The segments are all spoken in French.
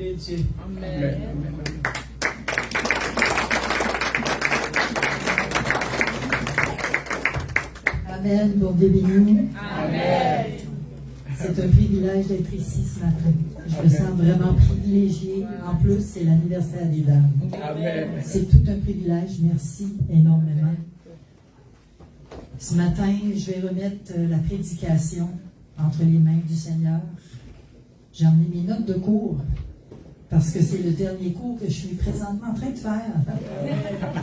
bédieu. Amen. Amen. Bon Dieu béni. Amen. C'est un privilège d'être ici ce matin. Je me sens vraiment privilégiée. En plus, c'est l'anniversaire des dames. Amen. C'est tout un privilège. Merci énormément. Ce matin, je vais remettre la prédication entre les mains du Seigneur. J'ai emmené mes notes de cours parce que c'est le dernier cours que je suis présentement en train de faire.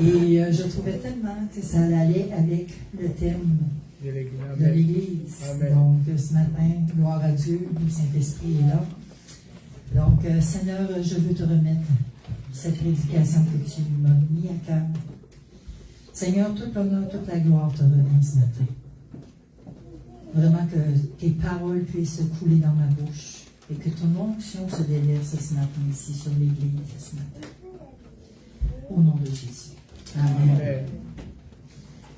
Et je trouvais tellement que ça allait avec le thème de l'Église. Donc, ce matin, gloire à Dieu, le Saint-Esprit est là. Donc, Seigneur, je veux te remettre cette prédication que tu m'as mis à cœur. Seigneur, tout l'honneur, toute la gloire te revient ce matin. Vraiment que tes paroles puissent couler dans ma bouche et que ton onction se déverse ce matin ici sur l'Église ce matin. Au nom de Jésus. Amen. Amen.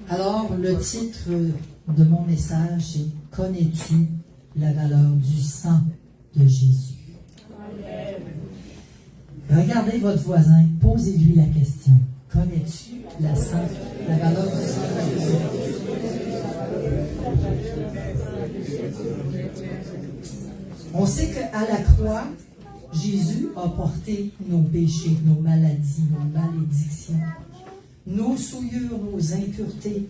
Alors, le titre de mon message, c'est « Connais-tu la valeur du sang de Jésus? » Regardez votre voisin, posez-lui la question. Connais-tu la valeur du sang de Jésus? On sait qu'à la croix, Jésus a porté nos péchés, nos maladies, nos malédictions, nos souillures, nos impuretés,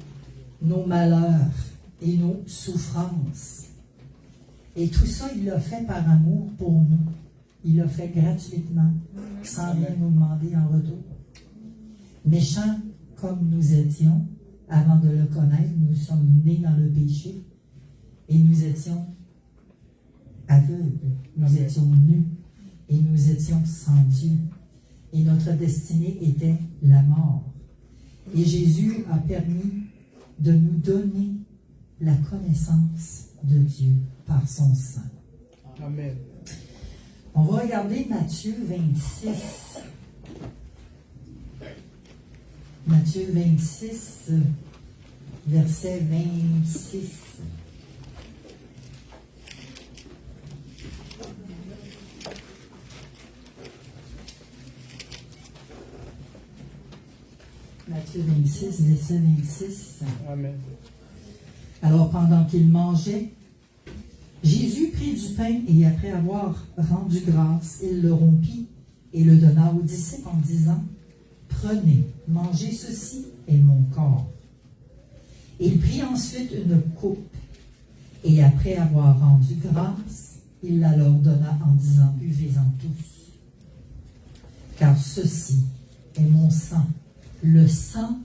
nos malheurs et nos souffrances. Et tout ça, il l'a fait par amour pour nous. Il l'a fait gratuitement, sans rien nous demander en retour. Méchants comme nous étions, avant de le connaître, nous sommes nés dans le péché et nous étions aveugles, nous étions nus et nous étions sans Dieu. Et notre destinée était la mort. Et Jésus a permis de nous donner la connaissance de Dieu par son sang. Amen. On va regarder Matthieu 26. Matthieu 26, verset 26. Matthieu 26, verset 26. Amen. Alors, pendant qu'il mangeait, Jésus prit du pain et après avoir rendu grâce, il le rompit et le donna aux disciples en disant, « Prenez, mangez ceci est mon corps. » Il prit ensuite une coupe et après avoir rendu grâce, il la leur donna en disant, « Buvez-en tous, car ceci est mon sang, le sang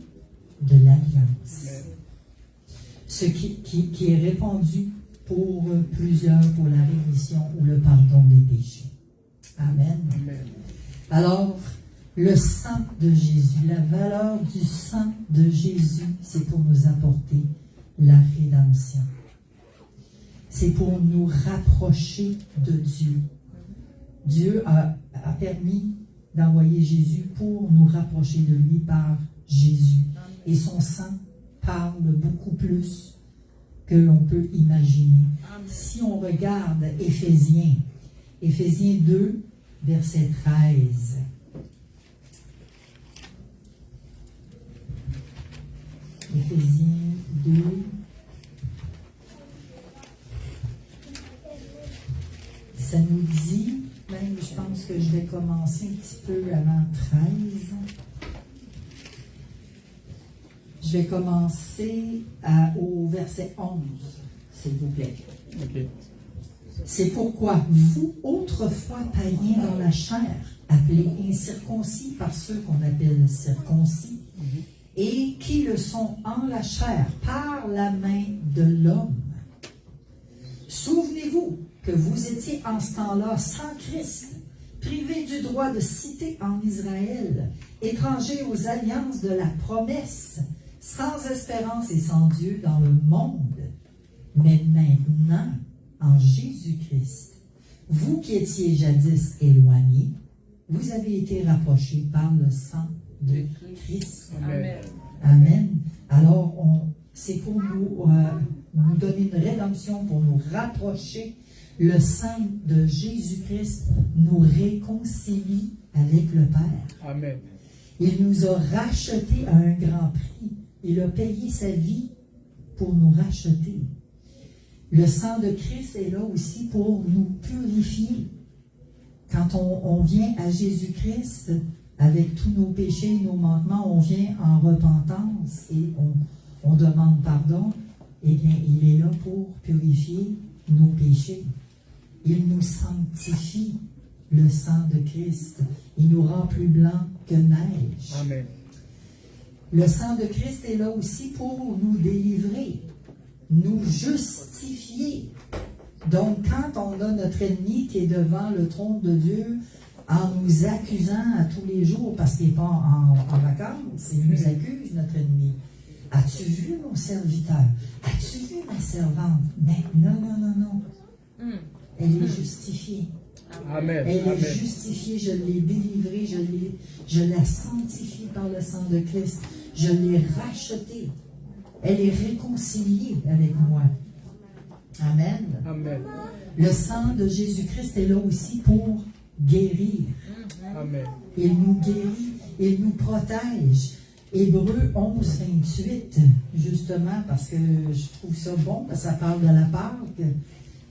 de l'Alliance, ce qui est répandu pour plusieurs pour la rémission ou le pardon des péchés. » Amen. Amen. Alors, le sang de Jésus, la valeur du sang de Jésus, c'est pour nous apporter la rédemption. C'est pour nous rapprocher de Dieu. Dieu a permis d'envoyer Jésus pour nous rapprocher de lui par Jésus. Et son sang parle beaucoup plus que l'on peut imaginer. Si on regarde Éphésiens 2, verset 13. Éphésiens 2. Ça nous dit, même je pense que je vais commencer un petit peu avant 13. Je vais commencer au verset 11, s'il vous plaît. Okay. C'est pourquoi vous, autrefois païens dans la chair, appelés incirconcis par ceux qu'on appelle circoncis, et qui le sont en la chair par la main de l'homme. Souvenez-vous que vous étiez en ce temps-là sans Christ, privés du droit de cité en Israël, étrangers aux alliances de la promesse, sans espérance et sans Dieu dans le monde. Mais maintenant, en Jésus-Christ, vous qui étiez jadis éloignés, vous avez été rapprochés par le sang de Christ. Amen. Amen. Alors, c'est pour nous donner une rédemption, pour nous rapprocher Le sang de Jésus-Christ nous réconcilie avec le Père. Amen. Il nous a rachetés à un grand prix. Il a payé sa vie pour nous racheter. Le sang de Christ est là aussi pour nous purifier. Quand on vient à Jésus-Christ, avec tous nos péchés et nos manquements, on vient en repentance et on demande pardon. Eh bien, il est là pour purifier nos péchés. Il nous sanctifie, le sang de Christ. Il nous rend plus blancs que neige. Amen. Le sang de Christ est là aussi pour nous délivrer, nous justifier. Donc, quand on a notre ennemi qui est devant le trône de Dieu, en nous accusant à tous les jours, parce qu'il n'est pas en vacances, il nous accuse, notre ennemi. As-tu vu mon serviteur? As-tu vu ma servante? Mais non. Elle est justifiée. Amen. Elle Amen. est justifiée, je l'ai délivrée, je l'ai sanctifiée par le sang de Christ. Je l'ai rachetée. Elle est réconciliée avec moi. Amen. Amen. Le sang de Jésus-Christ est là aussi pour guérir. Amen. Il nous guérit, il nous protège. Hébreux 11, 28, justement, parce que je trouve ça bon, parce que ça parle de la Pâque.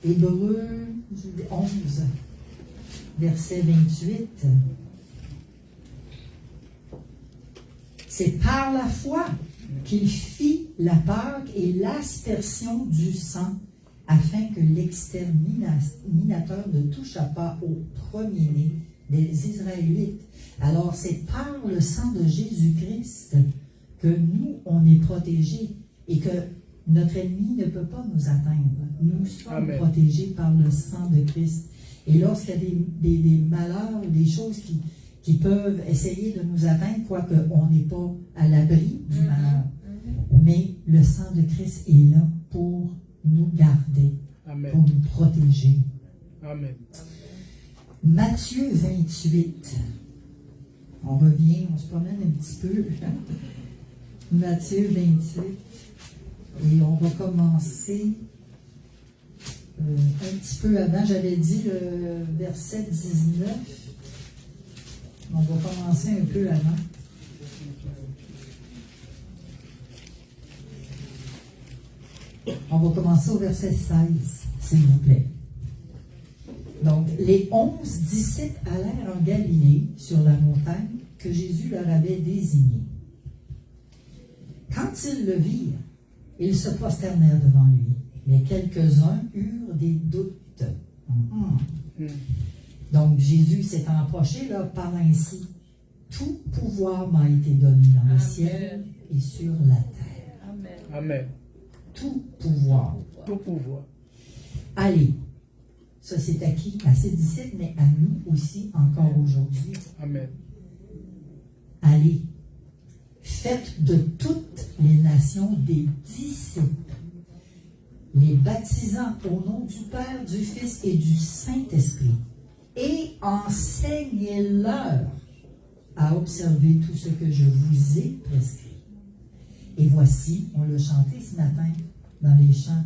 Hébreux 11, verset 28. C'est par la foi qu'il fit la Pâque et l'aspersion du sang, afin que l'exterminateur ne touchât pas au premier-né des Israélites. Alors, c'est par le sang de Jésus-Christ que nous, on est protégés et que notre ennemi ne peut pas nous atteindre. Nous sommes Amen. protégés par le sang de Christ. Et lorsqu'il y a des malheurs, des choses qui peuvent essayer de nous atteindre, quoique on n'est pas à l'abri du malheur, mais le sang de Christ est là pour nous garder, Amen. pour nous protéger. Amen. Matthieu 28. On revient, on se promène un petit peu. Matthieu 28. Et on va commencer un petit peu avant. J'avais dit le verset 19. On va commencer un peu avant. On va commencer au verset 16, s'il vous plaît. Donc, les 11 disciples allèrent en Galilée, sur la montagne que Jésus leur avait désignée. Quand ils le virent, ils se prosternèrent devant lui, mais quelques-uns eurent des doutes. Donc, Jésus s'est approché, leur parlant ainsi. Tout pouvoir m'a été donné dans le ciel et sur la terre. Amen. Amen. Tout pouvoir. Tout pouvoir. Allez. Ça, c'est à qui? À ses disciples, mais à nous aussi, encore aujourd'hui. Amen. Allez. Faites de toutes les nations des disciples, les baptisant au nom du Père, du Fils et du Saint-Esprit, et enseignez-leur à observer tout ce que je vous ai prescrit. Et voici, on l'a chanté ce matin dans les chants,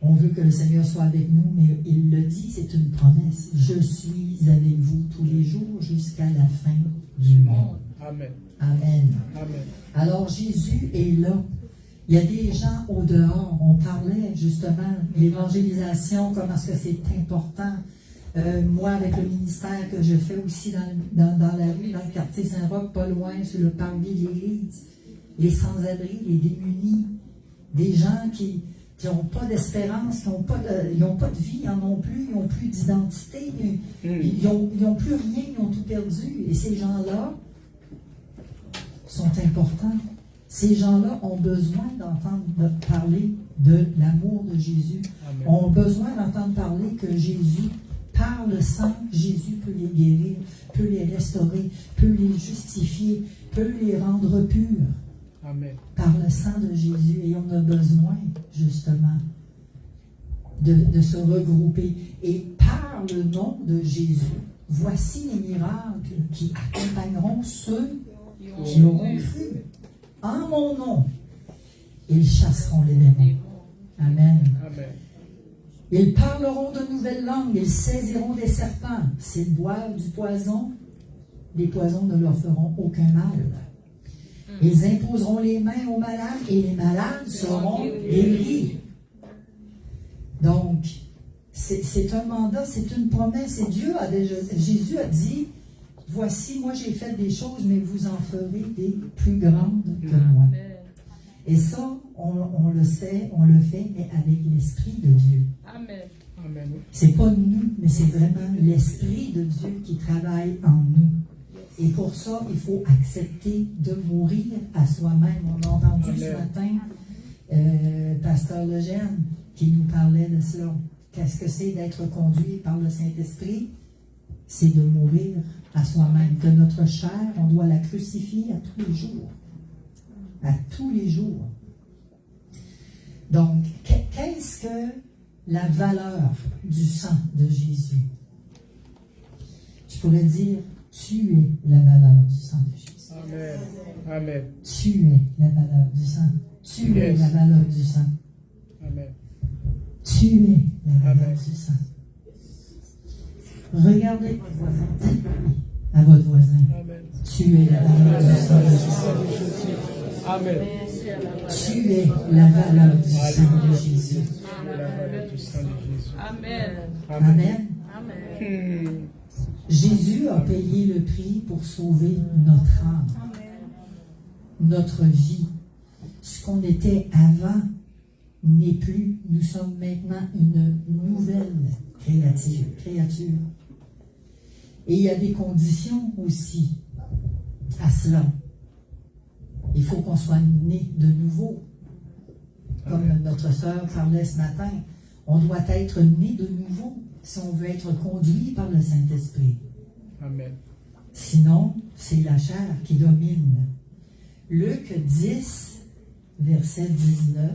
on veut que le Seigneur soit avec nous, mais il le dit, c'est une promesse. Je suis avec vous tous les jours jusqu'à la fin du monde. Amen. Amen. Amen. Alors Jésus est là. Il y a des gens au dehors. On parlait justement de l'évangélisation, comment est-ce que c'est important. Moi, avec le ministère que je fais aussi dans la rue, dans le quartier Saint-Roch, pas loin, sur le parvis de l'église, les sans-abri, les démunis, des gens qui n'ont pas d'espérance, qui n'ont pas de vie, ils n'en ont plus, ils n'ont plus d'identité, ils n'ont plus rien, ils ont tout perdu. Et ces gens-là sont importants. Ces gens-là ont besoin d'entendre parler de l'amour de Jésus. Amen. Ont besoin d'entendre parler que Jésus, par le sang, Jésus peut les guérir, peut les restaurer, peut les justifier, peut les rendre purs. Amen. Par le sang de Jésus. Et on a besoin, justement, de se regrouper. Et par le nom de Jésus, voici les miracles qui accompagneront ceux qui auront cru. En mon nom, ils chasseront les démons. Amen. Amen. Ils parleront de nouvelles langues, ils saisiront des serpents. S'ils boivent du poison, les poisons ne leur feront aucun mal. Ils imposeront les mains aux malades et les malades seront guéris. Donc, c'est un mandat, c'est une promesse. Et Jésus a dit, voici, moi j'ai fait des choses, mais vous en ferez des plus grandes que moi. Et ça, on le sait, on le fait, mais avec l'Esprit de Dieu. Amen. Amen. C'est pas nous, mais c'est vraiment l'Esprit de Dieu qui travaille en nous. Et pour ça, il faut accepter de mourir à soi-même. On a entendu ce matin Pasteur Legène qui nous parlait de cela. Qu'est-ce que c'est d'être conduit par le Saint-Esprit? C'est de mourir à soi-même. Que notre chair, on doit la crucifier à tous les jours. À tous les jours. Donc, qu'est-ce que la valeur du sang de Jésus? Je pourrais dire, tu es la valeur du sang de Jésus. Amen. Amen. Tu es la valeur du sang. Tu es la valeur du sang. Amen. Tu es la valeur Amen. du sang. Regardez votre voisin. Dites-lui à votre voisin. Amen. Tu es la valeur du sang de Jésus. Amen. Tu es la valeur du sang de Jésus. La valeur du sang de Jésus. Amen. Amen. Amen. Jésus a payé le prix pour sauver notre âme, notre vie. Ce qu'on était avant n'est plus. Nous sommes maintenant une nouvelle créature. Et il y a des conditions aussi à cela. Il faut qu'on soit né de nouveau. Comme notre sœur parlait ce matin, on doit être né de nouveau si on veut être conduit par le Saint-Esprit. Amen. Sinon, c'est la chair qui domine. Luc 10, verset 19.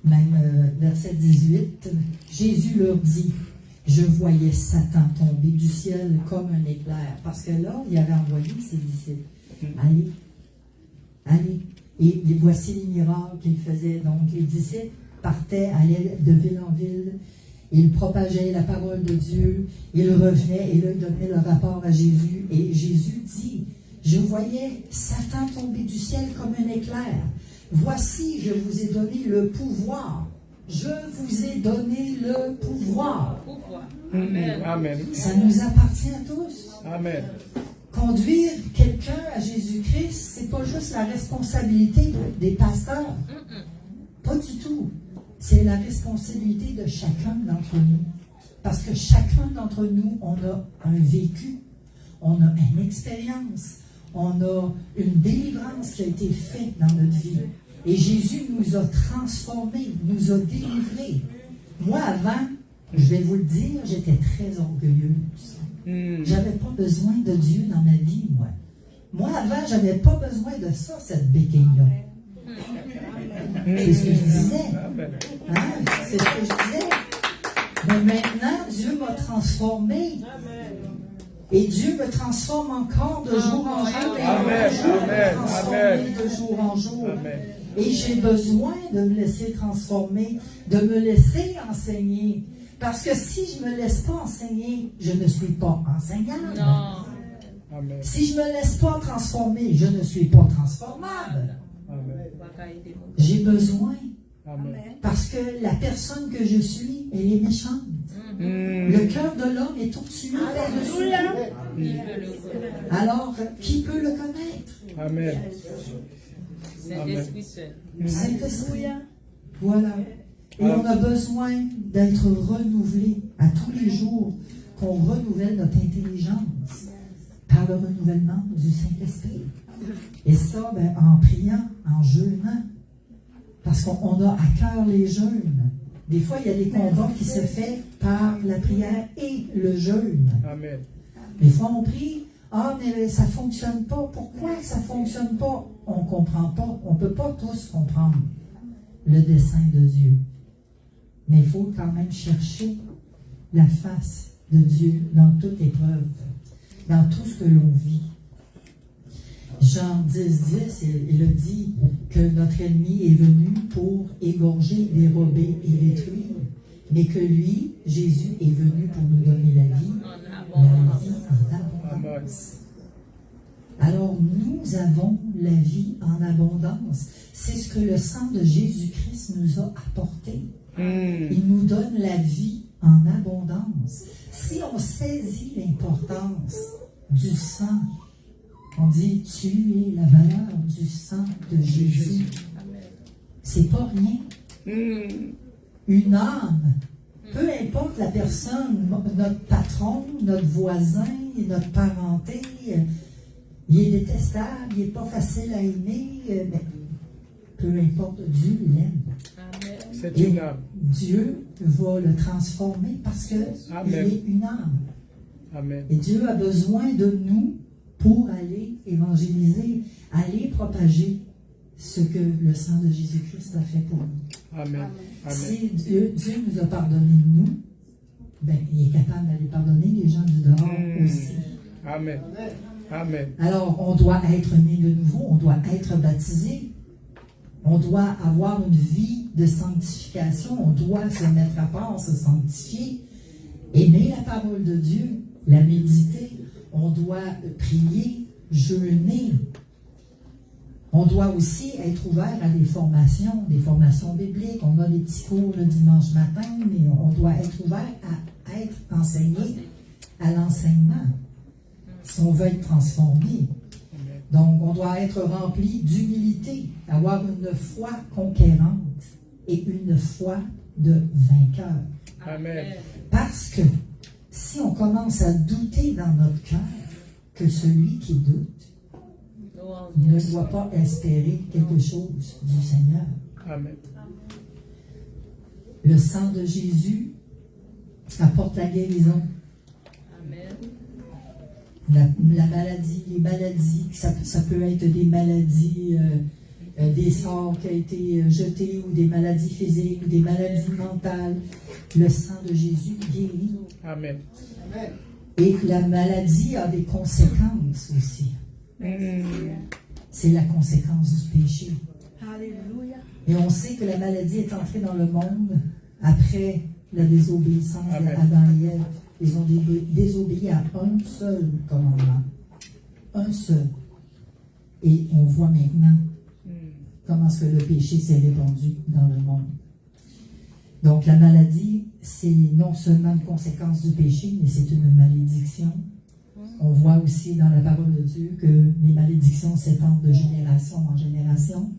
Même verset 18, Jésus leur dit, je voyais Satan tomber du ciel comme un éclair. Parce que là, il avait envoyé ses disciples. Allez. Et voici les miracles qu'il faisait. Donc, les disciples partaient, allaient de ville en ville. Ils propageaient la parole de Dieu. Ils revenaient et là, ils donnaient le rapport à Jésus. Et Jésus dit, je voyais Satan tomber du ciel comme un éclair. Voici, je vous ai donné le pouvoir. Je vous ai donné le pouvoir. Amen. Amen. Ça nous appartient à tous. Amen. Conduire quelqu'un à Jésus-Christ, c'est pas juste la responsabilité des pasteurs. Pas du tout. C'est la responsabilité de chacun d'entre nous. Parce que chacun d'entre nous, on a un vécu, on a une expérience, on a une délivrance qui a été faite dans notre vie. Et Jésus nous a transformés, nous a délivrés. Moi, avant, je vais vous le dire, j'étais très orgueilleuse. J'avais pas besoin de Dieu dans ma vie, moi. Moi, avant, j'avais pas besoin de ça, cette béquille-là. C'est ce que je disais. C'est ce que je disais. Mais maintenant, Dieu m'a transformé. Et Dieu me transforme encore de jour en jour. Amen. Amen. De jour en jour. Amen. Et j'ai besoin de me laisser transformer, de me laisser enseigner. Parce que si je ne me laisse pas enseigner, je ne suis pas enseignable. Non. Amen. Si je ne me laisse pas transformer, je ne suis pas transformable. Amen. J'ai besoin. Amen. Parce que la personne que je suis, elle est méchante. Le cœur de l'homme est tortueux par-dessus. Alors, qui peut le connaître? Amen. Saint-Esprit seul. Saint-Esprit. Voilà. Et on a besoin d'être renouvelé à tous les jours, qu'on renouvelle notre intelligence par le renouvellement du Saint-Esprit. Et ça, en priant, en jeûnant, parce qu'on a à cœur les jeûnes. Des fois, il y a des combats qui se font par la prière et le jeûne. Amen. Des fois, on prie, mais ça ne fonctionne pas. Pourquoi ça ne fonctionne pas? On ne comprend pas. On ne peut pas tous comprendre le dessein de Dieu. Mais il faut quand même chercher la face de Dieu dans toute épreuve, dans tout ce que l'on vit. Jean 10, il a dit que notre ennemi est venu pour égorger, dérober et détruire, mais que lui, Jésus, est venu pour nous donner la vie en abondance. Alors, nous avons la vie en abondance. C'est ce que le sang de Jésus-Christ nous a apporté. Il nous donne la vie en abondance. Si on saisit l'importance du sang, on dit, tu es la valeur du sang de Jésus. C'est pas rien. Une âme, peu importe la personne, notre patron, notre voisin, notre parenté, il est détestable, il n'est pas facile à aimer, mais peu importe, Dieu l'aime. C'est une âme. Dieu va le transformer parce qu'il est une âme. Amen. Et Dieu a besoin de nous pour aller évangéliser, aller propager ce que le sang de Jésus-Christ a fait pour nous. Amen. Amen. Si Dieu nous a pardonné de nous, ben, il est capable d'aller pardonner les gens du dehors aussi. Amen. Amen. Alors, on doit être né de nouveau, on doit être baptisé, on doit avoir une vie de sanctification, on doit se mettre à part, se sanctifier, aimer la parole de Dieu, la méditer, on doit prier, jeûner. On doit aussi être ouvert à des formations bibliques. On a des petits cours le dimanche matin, mais on doit être ouvert à être enseigné à l'enseignement si on veut être transformé. Donc, on doit être rempli d'humilité, avoir une foi conquérante et une foi de vainqueur. Amen. Parce que si on commence à douter dans notre cœur que celui qui doute ne doit pas espérer quelque chose du Seigneur. Amen. Le sang de Jésus apporte la guérison. La maladie, les maladies, ça peut être des maladies, des sorts qui ont été jetés, ou des maladies physiques, ou des maladies mentales. Le sang de Jésus guérit. Amen. Et la maladie a des conséquences aussi. C'est la conséquence du péché. Alléluia. Et on sait que la maladie est entrée dans le monde après la désobéissance d'Adam et Ève. Ils ont désobéi à un seul commandement. Un seul. Et on voit maintenant comment est-ce que le péché s'est répandu dans le monde. Donc la maladie, c'est non seulement une conséquence du péché, mais c'est une malédiction. On voit aussi dans la parole de Dieu que les malédictions s'étendent de génération en génération,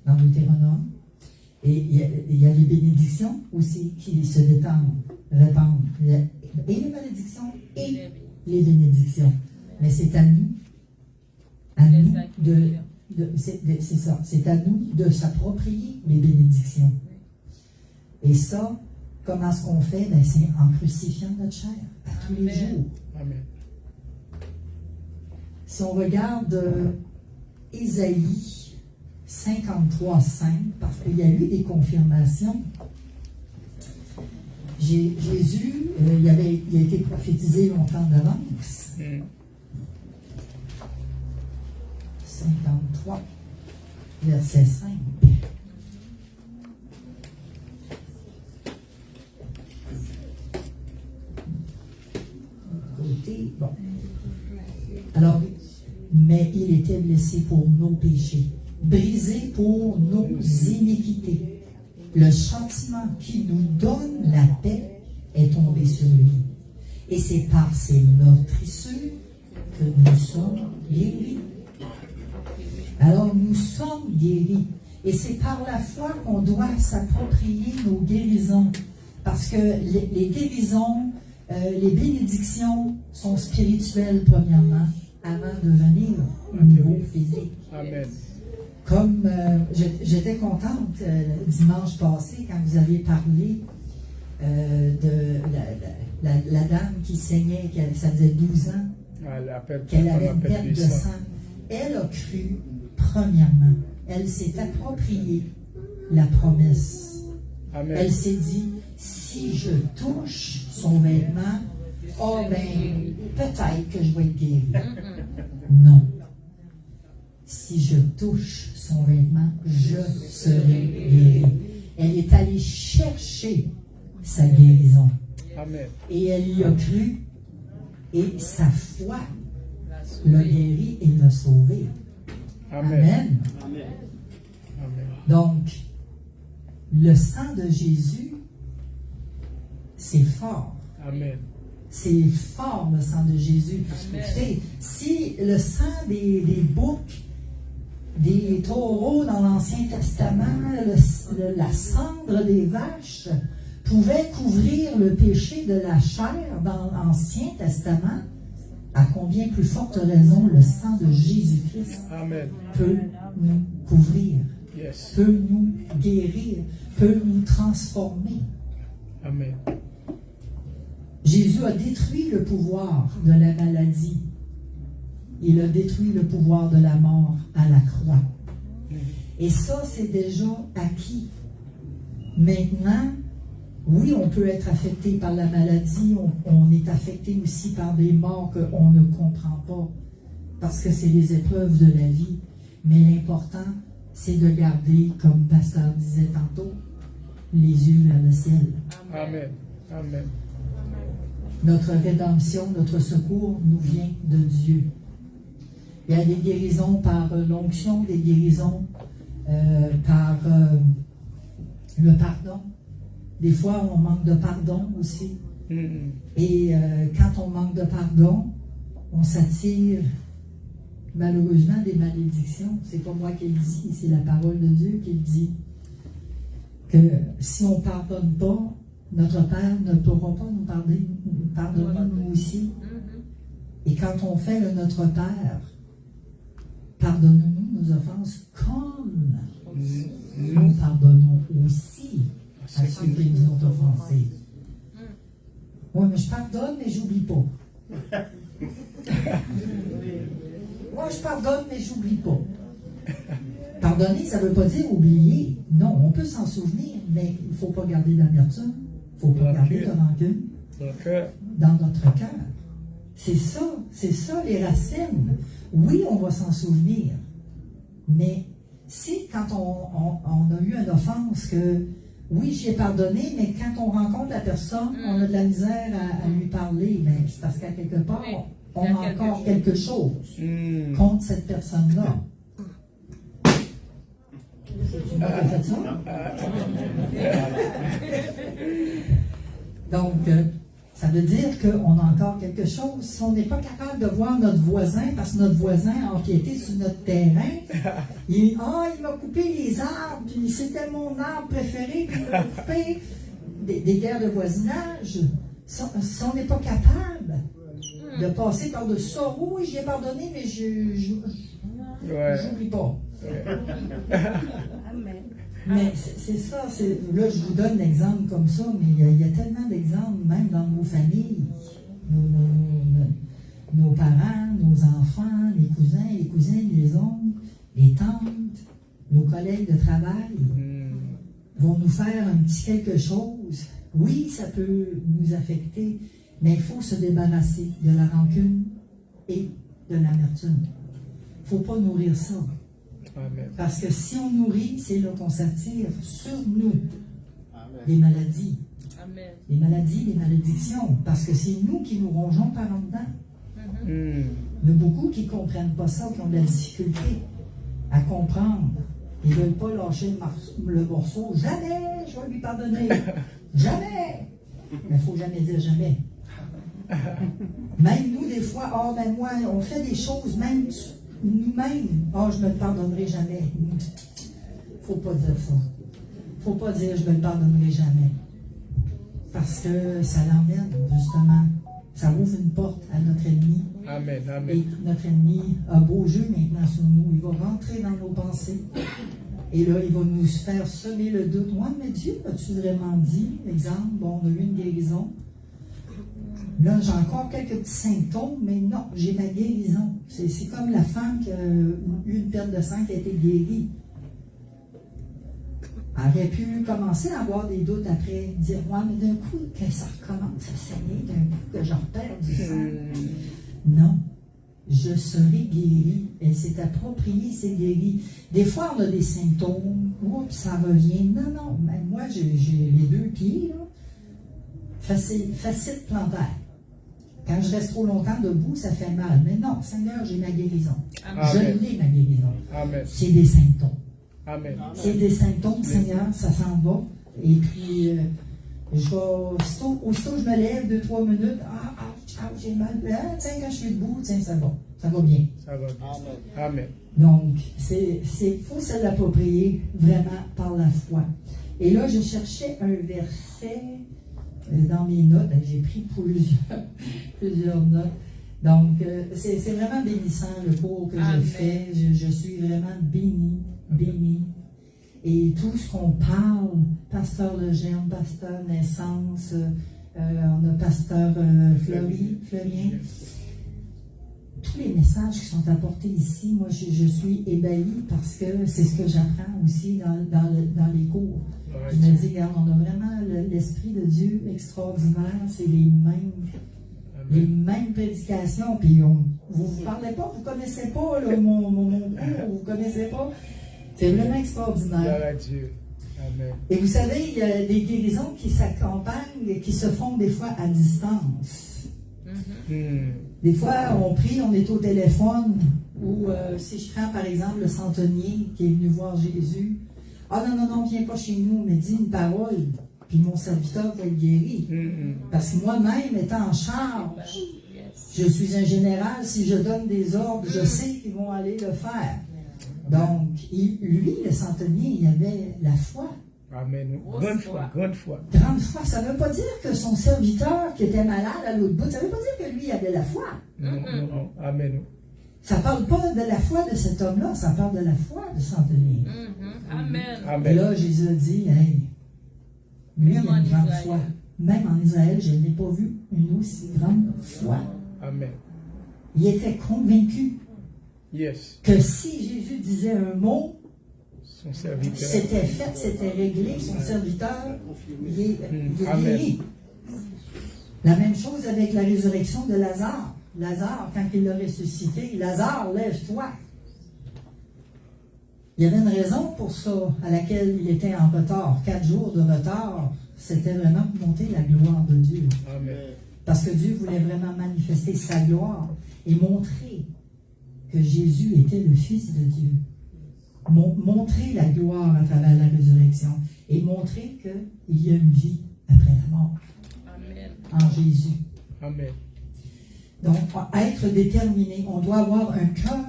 dans Deutéronome. Et il y a les bénédictions aussi qui se répandent. Et les malédictions et les bénédictions. Mais c'est à nous c'est ça, c'est à nous de s'approprier les bénédictions. Et ça, comment est-ce qu'on fait? Ben, c'est en crucifiant notre chair à tous les jours. Amen. Si on regarde Ésaïe 53:5, parce qu'il y a eu des confirmations, Jésus, il a été prophétisé longtemps d'avance. 53, verset 5. Côté, bon. Alors, mais il était blessé pour nos péchés, brisé pour nos iniquités. Le châtiment qui nous donne la paix est tombé sur lui. Et c'est par ses meurtrissures que nous sommes guéris. Alors nous sommes guéris. Et c'est par la foi qu'on doit s'approprier nos guérisons. Parce que les guérisons, les bénédictions sont spirituelles premièrement, avant de venir au niveau physique. Amen. Comme j'étais contente dimanche passé quand vous aviez parlé de la dame qui saignait, ça faisait 12 ans qu'elle avait une perte de sang. Elle a cru, premièrement, elle s'est appropriée la promesse Amen. Elle s'est dit, si je touche son vêtement, oh ben, peut-être que je vais être guérie. Non. Si je touche son vêtement, je serai guérie. Elle est allée chercher sa guérison. Amen. Et elle y a cru. Et sa foi l'a guéri et l'a sauvé. Amen. Amen. Amen. Donc, le sang de Jésus, c'est fort. Amen. C'est fort, le sang de Jésus. Écoutez, si le sang des boucs, des taureaux dans l'Ancien Testament, la cendre des vaches pouvait couvrir le péché de la chair dans l'Ancien Testament, à combien plus forte raison le sang de Jésus-Christ Amen. peut nous couvrir, Yes. peut nous guérir, peut nous transformer. Amen. Jésus a détruit le pouvoir de la maladie. Il a détruit le pouvoir de la mort à la croix. Et ça, c'est déjà acquis. Maintenant, oui, on peut être affecté par la maladie, on est affecté aussi par des morts qu'on ne comprend pas, parce que c'est les épreuves de la vie. Mais l'important, c'est de garder, comme le pasteur disait tantôt, les yeux vers le ciel. Amen. Amen. Notre rédemption, notre secours nous vient de Dieu. Il y a des guérisons par l'onction, des guérisons par le pardon. Des fois, on manque de pardon aussi. Et quand on manque de pardon, on s'attire malheureusement des malédictions. C'est pas moi qui le dis, c'est la parole de Dieu qui le dit. Que si on ne pardonne pas, notre Père ne pourra pas nous pardonner nous aussi. Et quand on fait le Notre Père, pardonne-nous nos offenses comme nous pardonnons aussi à ceux qui nous ont offensés. Oui, mais je pardonne, mais j'oublie pas. Moi, je pardonne, mais j'oublie pas. Pardonner, ça ne veut pas dire oublier. Non, on peut s'en souvenir, mais il ne faut pas garder d'amertume. Il ne faut pas garder de rancune dans notre cœur. C'est ça les racines. Oui, on va s'en souvenir. Mais si quand on a eu une offense que, oui, j'ai pardonné, mais quand on rencontre la personne, on a de la misère à lui parler, ben, c'est parce qu'à quelque part, on a encore quelque chose contre cette personne-là. C'est moi qui ai fait ça? Donc, ça veut dire qu'on a encore quelque chose. Si on n'est pas capable de voir notre voisin, parce que notre voisin a empiété sur notre terrain, il m'a coupé les arbres, puis c'était mon arbre préféré, puis il m'a coupé des guerres de voisinage. Si on n'est pas capable de passer par-dessus ça, oui, j'ai pardonné, mais j'oublie pas. Mais c'est ça, là je vous donne l'exemple comme ça, mais il y a tellement d'exemples, même dans nos familles, nos parents, nos enfants, les cousins, les cousines, les oncles, les tantes, nos collègues de travail vont nous faire un petit quelque chose. Oui, ça peut nous affecter, mais il faut se débarrasser de la rancune et de l'amertume. Il ne faut pas nourrir ça. Amen. Parce que si on nourrit, c'est là qu'on s'attire sur nous des maladies. Amen. Les maladies, les malédictions. Parce que c'est nous qui nous rongeons par en dedans. Il y a beaucoup qui ne comprennent pas ça, qui ont de la difficulté à comprendre. Ils ne veulent pas lâcher le morceau. Jamais je vais lui pardonner. Jamais. Mais il ne faut jamais dire jamais. Même nous, des fois, ben moi, on fait des choses, même nous-mêmes, je ne me le pardonnerai jamais. Il ne faut pas dire ça. Il ne faut pas dire je ne me le pardonnerai jamais. Parce que ça l'emmène, justement. Ça ouvre une porte à notre ennemi. Amen. Amen. Et notre ennemi a beau jeu maintenant sur nous. Il va rentrer dans nos pensées. Et là, il va nous faire semer le doute. Ouais, mais Dieu, as-tu vraiment dit? Exemple, bon, on a eu une guérison. Là, j'ai encore quelques petits symptômes, mais non, j'ai ma guérison. C'est comme la femme qui a eu une perte de sang qui a été guérie. Elle aurait pu commencer à avoir des doutes après, dire ouais, mais d'un coup, que ça recommence à saigner, d'un coup, que j'en perds du sang. Non, je serai guérie. Elle s'est appropriée, c'est guéri. Des fois, on a des symptômes, oups, ça revient. Non, non, mais moi, j'ai les 2 pieds, là. Facile plantaire. Quand je reste trop longtemps debout, ça fait mal. Mais non, Seigneur, j'ai ma guérison. Amen. Je l'ai, ma guérison. Amen. C'est des symptômes. Amen. C'est des symptômes, Seigneur, ça s'en va. Et puis, je vais, aussitôt que je me lève 2-3 minutes, j'ai mal. Ah, tiens, quand je suis debout, tiens, ça va. Ça va bien. Ça va bien. Amen. Donc, faut se l'approprier vraiment par la foi. Et là, je cherchais un verset dans mes notes. J'ai pris plusieurs notes. Donc, c'est vraiment bénissant le cours que je fais. Je suis vraiment béni. Et tout ce qu'on parle, Pasteur Legendre, Pasteur Naissance, on a Pasteur Fleurien, tous les messages qui sont apportés ici, moi je suis ébahie parce que c'est ce que j'apprends aussi dans les cours. Je me dis, regarde, on a vraiment l'Esprit de Dieu extraordinaire, c'est les mêmes prédications, puis vous parlez pas, vous connaissez pas là, mon cours, vous connaissez pas. C'est vraiment extraordinaire. Dieu. Amen. Et vous savez, il y a des guérisons qui s'accompagnent, qui se font des fois à distance. Des fois, on prie, on est au téléphone, ou si je prends par exemple le centenier qui est venu voir Jésus, ah non, viens pas chez nous, mais dis une parole, puis mon serviteur va être guéri. Parce que moi-même, étant en charge, je suis un général, si je donne des ordres, je sais qu'ils vont aller le faire. Donc, lui, le centenier, il avait la foi. Amen. Grande foi. Grande foi. Ça ne veut pas dire que son serviteur qui était malade à l'autre bout, ça ne veut pas dire que lui avait la foi. Non. Amen. Ça ne parle pas de la foi de cet homme-là, ça parle de la foi du centenier. Amen. Et là, Jésus a dit, hey, lui, il a une grande foi. Même en Israël, je n'ai pas vu une aussi grande foi. Amen. Il était convaincu que si Jésus disait un mot, son serviteur, c'était fait, c'était réglé, son serviteur, il est guéri. La même chose avec la résurrection de Lazare. Lazare, quand il l'a ressuscité, Lazare, lève-toi. Il y avait une raison pour ça, à laquelle il était en retard. 4 jours de retard, c'était vraiment pour montrer la gloire de Dieu. Amen. Parce que Dieu voulait vraiment manifester sa gloire et montrer que Jésus était le Fils de Dieu. Montrer la gloire à travers la résurrection et montrer qu'il y a une vie après la mort. Amen. En Jésus. Amen. Donc, être déterminé, on doit avoir un cœur,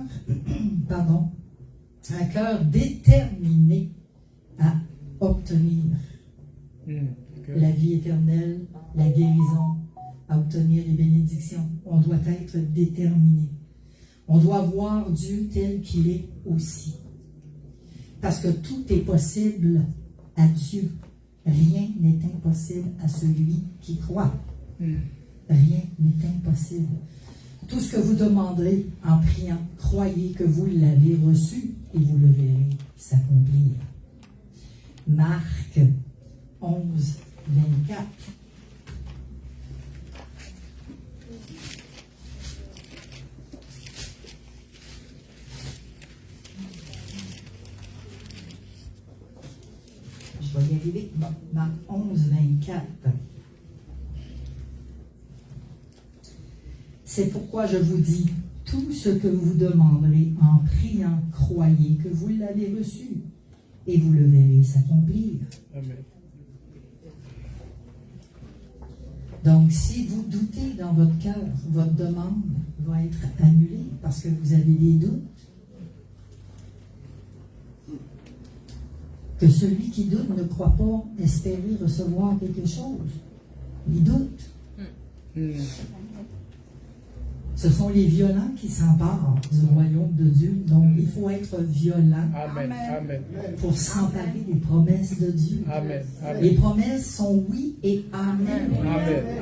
un cœur déterminé à obtenir la vie éternelle, la guérison, à obtenir les bénédictions. On doit être déterminé. On doit voir Dieu tel qu'il est aussi. Parce que tout est possible à Dieu. Rien n'est impossible à celui qui croit. Rien n'est impossible. Tout ce que vous demanderez en priant, croyez que vous l'avez reçu et vous le verrez s'accomplir. Marc 11, 24. Je vais y arriver. Marc 11, 24. C'est pourquoi je vous dis, tout ce que vous demanderez en priant, croyez que vous l'avez reçu et vous le verrez s'accomplir. Amen. Donc, si vous doutez dans votre cœur, votre demande va être annulée parce que vous avez des doutes. Que celui qui doute ne croit pas espérer recevoir quelque chose. Il doute. Ce sont les violents qui s'emparent du royaume de Dieu. Donc, il faut être violent pour s'emparer des promesses de Dieu. Amen. Les promesses sont oui et amen.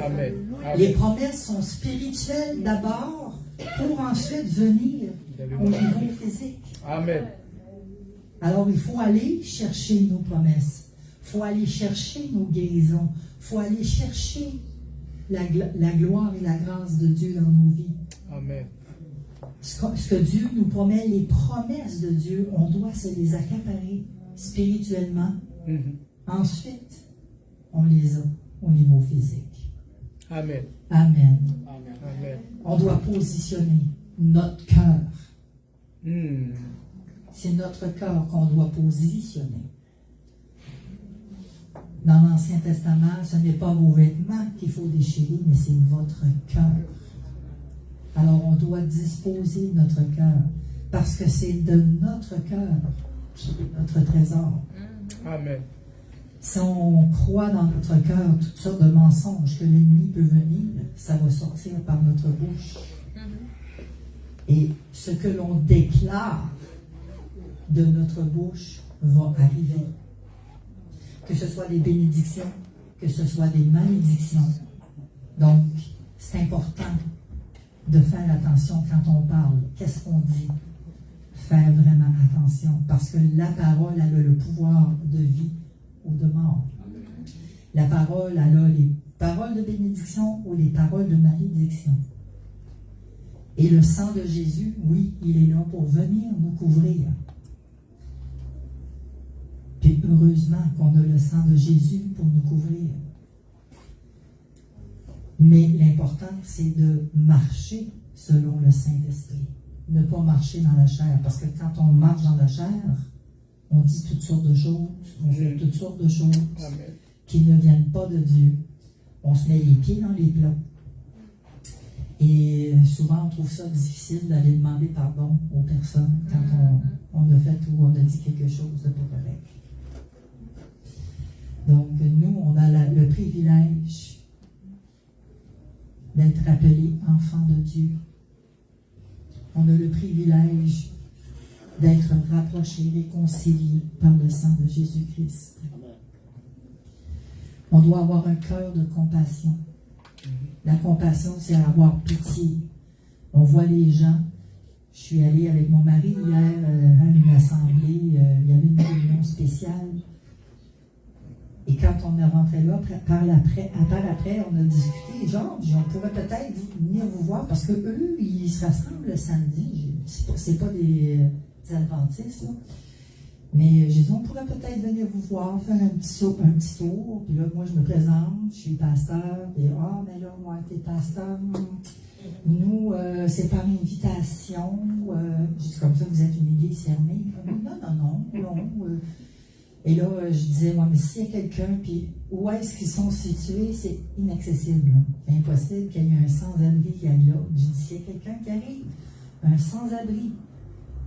Amen. Les promesses sont spirituelles d'abord pour ensuite venir au niveau physique. Amen. Alors, il faut aller chercher nos promesses. Il faut aller chercher nos guérisons. Il faut aller chercher la gloire et la grâce de Dieu dans nos vies. Amen. Ce que Dieu nous promet, les promesses de Dieu, on doit se les accaparer spirituellement. Ensuite, on les a au niveau physique. Amen. Amen. Amen. On doit positionner notre cœur. Mm. C'est notre cœur qu'on doit positionner. Dans l'Ancien Testament, ce n'est pas vos vêtements qu'il faut déchirer, mais c'est votre cœur. Alors, on doit disposer notre cœur, parce que c'est de notre cœur qui est notre trésor. Amen. Si on croit dans notre cœur toutes sortes de mensonges que l'ennemi peut venir, ça va sortir par notre bouche. Et ce que l'on déclare de notre bouche va arriver. Que ce soit des bénédictions, que ce soit des malédictions. Donc, c'est important de faire attention quand on parle. Qu'est-ce qu'on dit? Faire vraiment attention, parce que la parole, elle a le pouvoir de vie ou de mort. La parole, elle a les paroles de bénédiction ou les paroles de malédiction. Et le sang de Jésus, oui, il est là pour venir nous couvrir. Puis heureusement qu'on a le sang de Jésus pour nous couvrir. Mais l'important, c'est de marcher selon le Saint-Esprit. Ne pas marcher dans la chair. Parce que quand on marche dans la chair, on dit toutes sortes de choses, on fait toutes sortes de choses qui ne viennent pas de Dieu. On se met les pieds dans les plats. Et souvent, on trouve ça difficile d'aller demander pardon aux personnes quand on a fait ou on a dit quelque chose de pas correct. Donc, nous, on a le privilège d'être appelés enfants de Dieu. On a le privilège d'être rapprochés, réconciliés par le sang de Jésus-Christ. On doit avoir un cœur de compassion. La compassion, c'est avoir pitié. On voit les gens. Je suis allée avec mon mari hier à une assemblée. Il y avait une réunion spéciale. Et quand on est rentré là, par après, on a discuté. Genre, on pourrait peut-être venir vous voir parce que eux, ils se rassemblent le samedi. C'est pas des adventistes, là. Mais j'ai dit, on pourrait peut-être venir vous voir, faire un petit tour. Puis là, moi, je me présente, je suis pasteur. Puis, mais là, moi, t'es pasteur. Nous, c'est par invitation. Je dis, comme ça, vous êtes une église fermée. Non. Et là, je disais, mais s'il y a quelqu'un, puis où est-ce qu'ils sont situés, c'est inaccessible. C'est impossible qu'il y ait un sans-abri qui aille là. Je dis, s'il y a quelqu'un qui arrive, un sans-abri,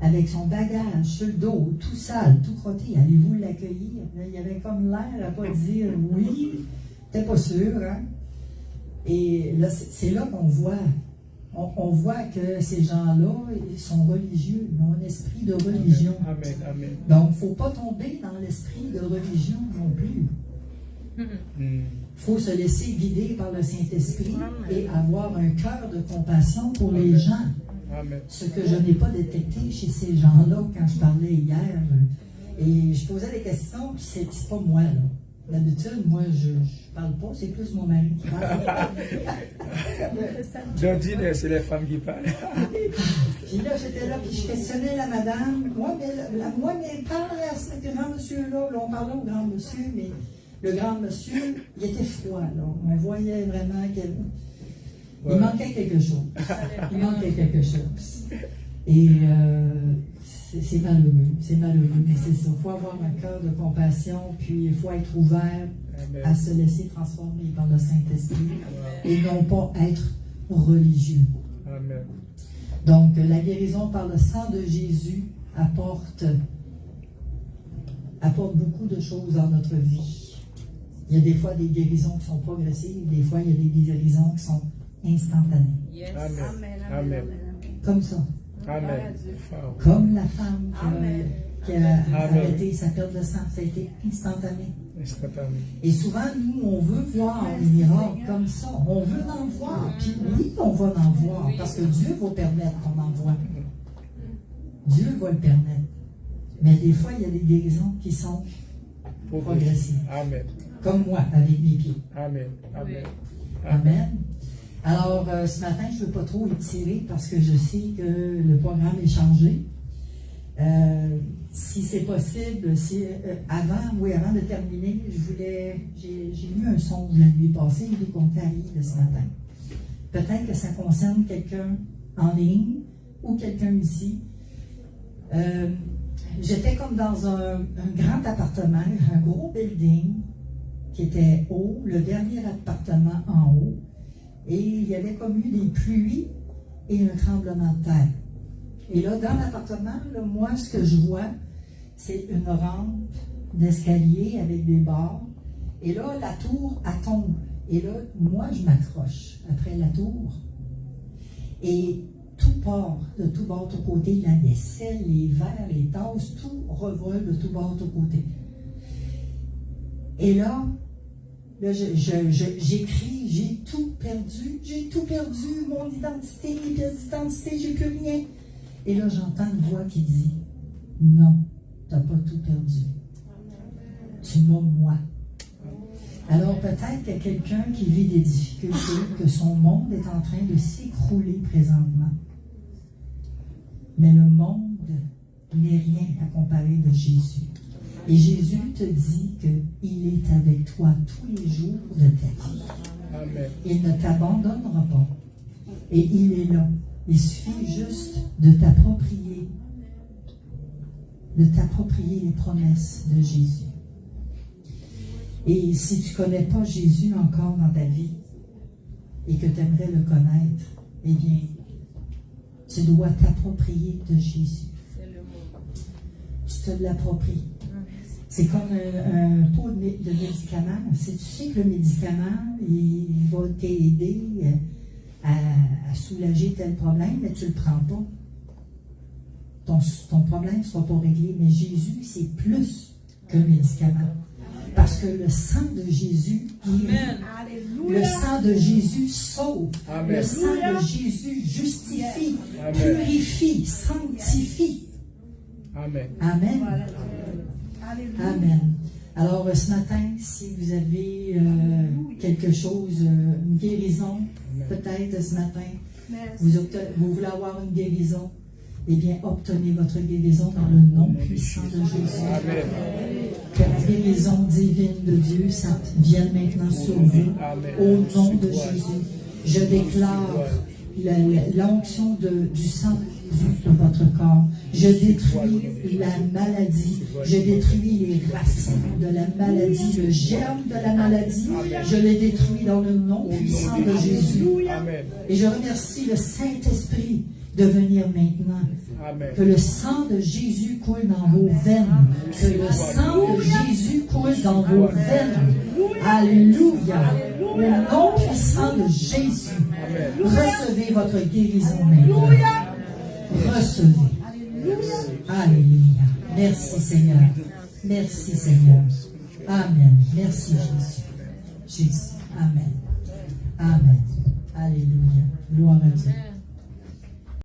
avec son bagage sur le dos, tout sale, tout crotté, allez-vous l'accueillir? Il y avait comme l'air à pas dire oui, t'es pas sûr, hein? Et là, c'est là qu'on voit. On voit que ces gens-là, ils sont religieux, ils ont un esprit de religion. Amen, amen. Donc, il ne faut pas tomber dans l'esprit de religion non plus. Il faut se laisser guider par le Saint-Esprit et avoir un cœur de compassion pour les gens. Amen. Ce que je n'ai pas détecté chez ces gens-là quand je parlais hier. Et je posais des questions, puis c'est pas moi, là. D'habitude, moi, je parle pas, c'est plus mon mari qui parle. Georgine, c'est les femmes qui parlent. Puis là, j'étais là, puis je questionnais la madame. Mais parle à ce grand monsieur-là. Là, on parlait au grand monsieur, mais le grand monsieur, il était froid, là. On voyait vraiment qu'il manquait quelque chose. Il manquait quelque chose. Et c'est malheureux, mais c'est ça. Il faut avoir un cœur de compassion, puis il faut être ouvert à se laisser transformer par le Saint-Esprit et non pas être religieux. Amen. Donc, la guérison par le sang de Jésus apporte beaucoup de choses dans notre vie. Il y a des fois des guérisons qui sont progressives, des fois il y a des guérisons qui sont instantanées. Yes. Amen. Amen. Comme ça. Amen. Comme la femme qui a arrêté sa perte de sang, ça a été instantané. Et souvent, nous, on veut voir les miracles comme ça. On veut en voir. Puis oui, on va en voir. Parce que Dieu va permettre qu'on en voit. Dieu va le permettre. Mais des fois, il y a des guérisons qui sont progressives. Amen. Comme moi, avec mes pieds. Amen. Amen. Amen. Alors, ce matin, je ne veux pas trop étirer parce que je sais que le programme est changé. Si c'est possible, avant de terminer, j'ai lu un songe la nuit passée, il est compté à Yves ce matin. Peut-être que ça concerne quelqu'un en ligne ou quelqu'un ici. J'étais comme dans un grand appartement, un gros building qui était haut, le dernier appartement en haut, et il y avait comme eu des pluies et un tremblement de terre. Et là, dans l'appartement, là, moi, ce que je vois, c'est une rampe d'escalier avec des barres. Et là, la tour, elle tombe. Et là, moi, je m'accroche après la tour. Et tout part de tout bord, de tout côté. La vaisselle, les verres, les tasses, tout revole de tout bord, de tout côté. Et là j'écris, j'ai tout perdu, mon identité, mes pièces d'identité, j'ai plus rien. Et là, j'entends une voix qui dit, non, tu n'as pas tout perdu. Tu m'as moi. Alors peut-être qu'il y a quelqu'un qui vit des difficultés, que son monde est en train de s'écrouler présentement. Mais le monde n'est rien à comparer de Jésus. Et Jésus te dit qu'il est avec toi tous les jours de ta vie. Amen. Il ne t'abandonnera pas. Et il est là. Il suffit juste de t'approprier les promesses de Jésus. Et si tu ne connais pas Jésus encore dans ta vie et que tu aimerais le connaître, eh bien, tu dois t'approprier de Jésus. Tu te l'appropries. C'est comme un pot de médicament. Si tu sais que le médicament, il va t'aider à soulager tel problème, mais tu ne le prends pas. Ton problème ne sera pas réglé. Mais Jésus, c'est plus qu'un médicament. Parce que le sang de Jésus guérit. Le sang de Jésus sauve. Amen. Le sang de Jésus justifie, Amen. purifie, sanctifie. Amen. Amen. Amen. Alors, ce matin, si vous avez quelque chose, une guérison, peut-être ce matin, vous voulez avoir une guérison, eh bien, obtenez votre guérison dans le nom puissant de Jésus. Amen. Que la guérison divine de Dieu, ça vienne maintenant sur vous, au nom de Jésus. Je déclare l'onction du sang de votre corps. Je détruis la maladie. Je détruis les racines de la maladie, le germe de la maladie. Je les détruis dans le nom puissant de Jésus. Et je remercie le Saint-Esprit de venir maintenant. Amen. Que le sang de Jésus coule dans vos veines. Que le sang de Jésus coule dans vos veines. Alléluia. Au nom puissant de Jésus. Recevez votre guérison maintenant. Recevez. Alléluia. Merci Seigneur. Merci Seigneur. Amen. Merci Jésus. Jésus. Amen. Amen. Alléluia. Gloire à Dieu.